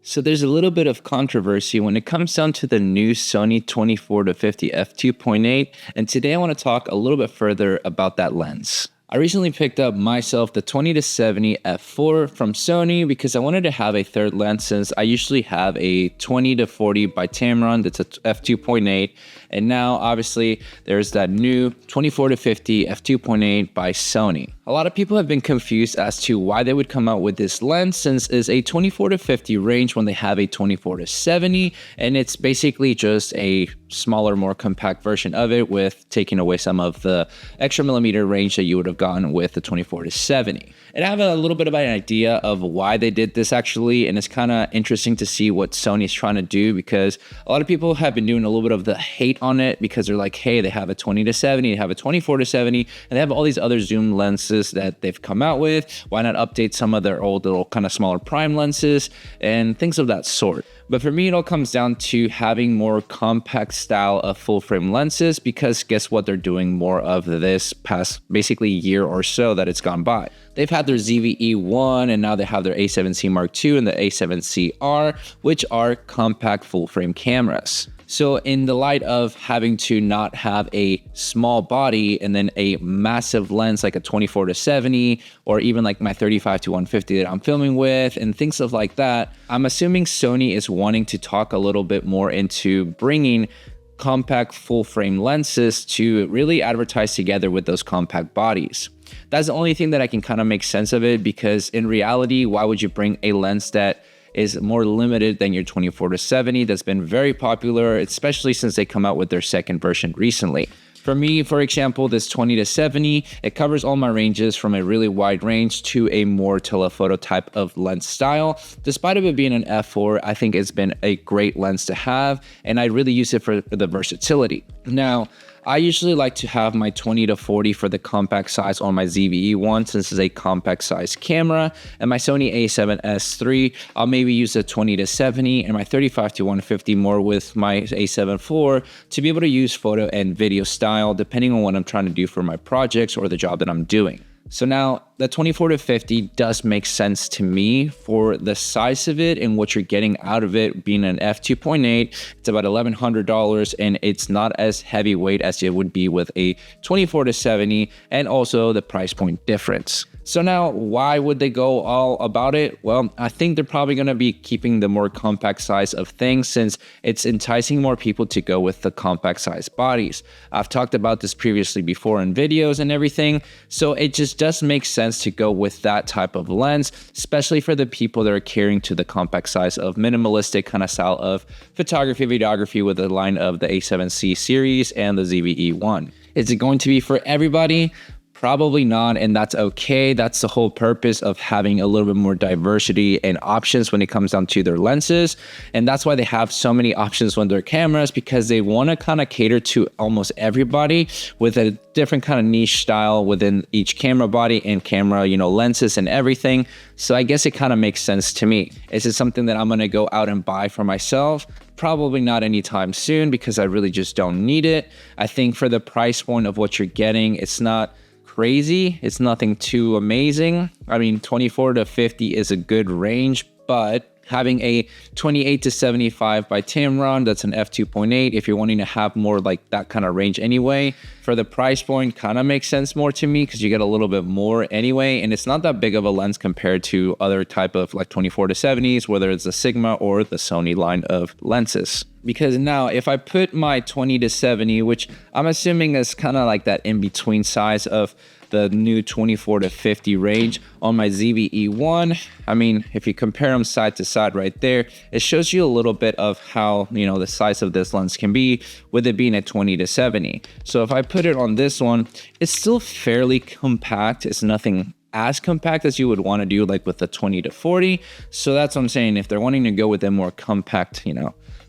So there's a little bit of controversy when it comes down to the new Sony 24-50 f2.8, and today I want to talk a little bit further about that lens. I recently picked up myself the 20-70 f4 from Sony because I wanted to have a third lens since I usually have a 20-40 by Tamron that's a f2.8, and now obviously there's that new 24-50 f2.8 by Sony. A lot of people have been confused as to why they would come out with this lens since it's a 24-50 range when they have a 24-70, and it's basically just a smaller, more compact version of it with taking away some of the extra millimeter range that you would have gotten with the 24-70. And I have a little bit of an idea of why they did this actually, and it's kind of interesting to see what Sony is trying to do because a lot of people have been doing a little bit of the hate on it because they're like, hey, they have a 20-70, they have a 24-70, and they have all these other zoom lenses that they've come out with. Why not update some of their old little kind of smaller prime lenses and things of that sort? But for me, it all comes down to having more compact style of full frame lenses because guess what? They're doing more of this past basically year or so that it's gone by. They've had their ZV-E1 and now they have their A7C Mark II and the A7C-R, which are compact full frame cameras. So in the light of having to not have a small body and then a massive lens like a 24-70 or even like my 35-150 that I'm filming with and things of like that, I'm assuming Sony is wanting to talk a little bit more into bringing compact full frame lenses to really advertise together with those compact bodies. That's the only thing that I can kind of make sense of it because in reality, why would you bring a lens that is more limited than your 24-70 that's been very popular, especially since they come out with their second version recently. For me, for example, this 20-70, it covers all my ranges from a really wide range to a more telephoto type of lens style. Despite of it being an f4, I think it's been a great lens to have, and I really use it for the versatility. Now, I usually like to have my 20-40 for the compact size on my ZV-E1 since it's a compact size camera, and my Sony a7S III, I'll maybe use a 20-70 and my 35-150 more with my a7 IV to be able to use photo and video style depending on what I'm trying to do for my projects or the job that I'm doing. So now the 24-50 does make sense to me for the size of it and what you're getting out of it being an f2.8. It's about $1,100 and it's not as heavyweight as it would be with a 24-70 and also the price point difference. So now why would they go all about it? Well, I think they're probably going to be keeping the more compact size of things since it's enticing more people to go with the compact size bodies. I've talked about this previously before in videos and everything. So it just does make sense to go with that type of lens, especially for the people that are catering to the compact size of minimalistic kind of style of photography, videography with the line of the A7C series and the ZV-E1. Is it going to be for everybody? Probably not, and that's okay. That's the whole purpose of having a little bit more diversity and options when it comes down to their lenses. And that's why they have so many options on their cameras because they want to kind of cater to almost everybody with a different kind of niche style within each camera body and camera, lenses and everything. So I guess it kind of makes sense to me. Is it something that I'm going to go out and buy for myself? Probably not anytime soon because I really just don't need it. I think for the price point of what you're getting, it's not crazy. It's nothing too amazing. I mean, 24-50 is a good range, but having a 28-75 by Tamron, that's an f2.8. If you're wanting to have more like that kind of range anyway, for the price point, kind of makes sense more to me because you get a little bit more anyway, and it's not that big of a lens compared to other type of like 24-70s, whether it's the Sigma or the Sony line of lenses. Because now if I put my 20-70, which I'm assuming is kind of like that in-between size of the new 24-50 range on my ZV-E1, I mean, if you compare them side to side right there, it shows you a little bit of how, the size of this lens can be with it being a 20-70. So if I put it on this one, it's still fairly compact. It's nothing as compact as you would want to do like with the 20-40. So that's what I'm saying. If they're wanting to go with a more compact,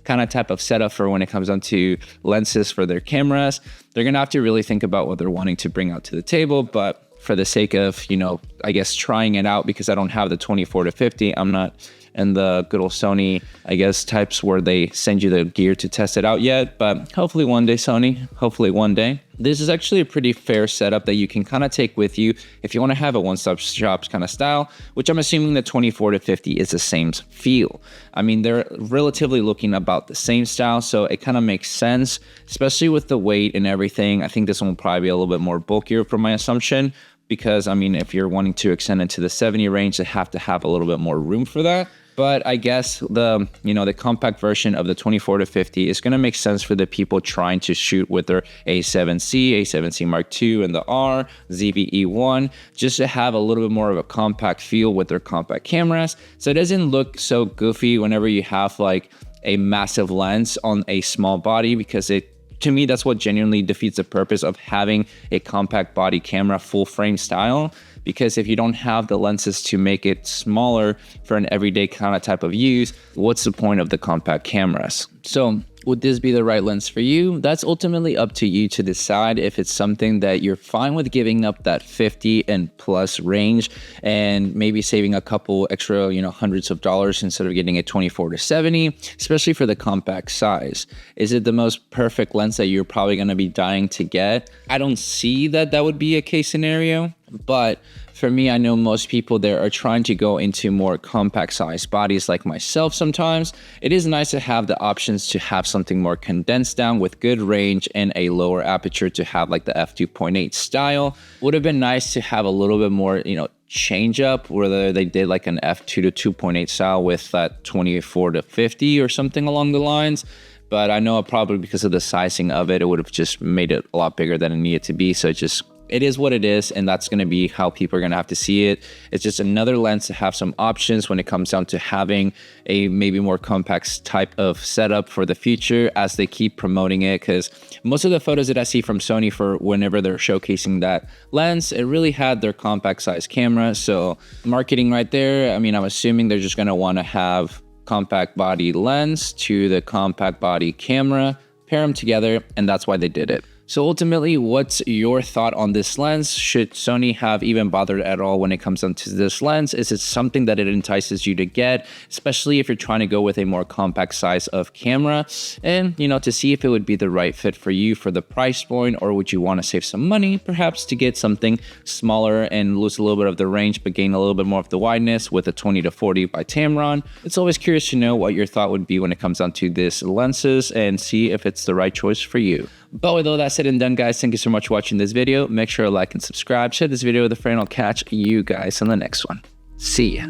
kind of type of setup for when it comes down to lenses for their cameras, they're going to have to really think about what they're wanting to bring out to the table. But for the sake of, I guess trying it out because I don't have the 24-50, I'm not in the good old Sony, I guess, types where they send you the gear to test it out yet. But hopefully one day, Sony, hopefully one day. This is actually a pretty fair setup that you can kind of take with you if you want to have a one-stop shop kind of style, which I'm assuming the 24 to 50 is the same feel. I mean, they're relatively looking about the same style, so it kind of makes sense, especially with the weight and everything. I think this one will probably be a little bit more bulkier from my assumption, because I mean, if you're wanting to extend into the 70 range, they have to have a little bit more room for that. But I guess the compact version of the 24 to 50 is going to make sense for the people trying to shoot with their A7C Mark II, and the R, ZV-E1, just to have a little bit more of a compact feel with their compact cameras. So it doesn't look so goofy whenever you have like a massive lens on a small body, because to me, that's what genuinely defeats the purpose of having a compact body camera full frame style. Because if you don't have the lenses to make it smaller for an everyday kind of type of use, what's the point of the compact cameras? So would this be the right lens for you? That's ultimately up to you to decide if it's something that you're fine with giving up that 50 and plus range and maybe saving a couple extra, hundreds of dollars instead of getting a 24 to 70, especially for the compact size. Is it the most perfect lens that you're probably going to be dying to get? I don't see that would be a case scenario, but for me, I know most people there are trying to go into more compact size bodies like myself sometimes. It is nice to have the options to have something more condensed down with good range and a lower aperture to have like the f2.8 style. Would have been nice to have a little bit more, change up, whether they did like an f2 to 2.8 style with that 24 to 50 or something along the lines. But I know probably because of the sizing of it, it would have just made it a lot bigger than it needed to be. So it is what it is, and that's going to be how people are going to have to see it. It's just another lens to have some options when it comes down to having a maybe more compact type of setup for the future as they keep promoting it, because most of the photos that I see from Sony for whenever they're showcasing that lens, it really had their compact size camera. So marketing right there, I mean, I'm assuming they're just going to want to have compact body lens to the compact body camera, pair them together, and that's why they did it. So ultimately, what's your thought on this lens? Should Sony have even bothered at all when it comes down to this lens? Is it something that it entices you to get, especially if you're trying to go with a more compact size of camera, and to see if it would be the right fit for you for the price point, or would you want to save some money perhaps to get something smaller and lose a little bit of the range but gain a little bit more of the wideness with a 20 to 40 by Tamron? It's always curious to know what your thought would be when it comes down to this lenses and see if it's the right choice for you. But with all that said and done, guys, thank you so much for watching this video. Make sure to like and subscribe. Share this video with a friend. I'll catch you guys on the next one. See ya.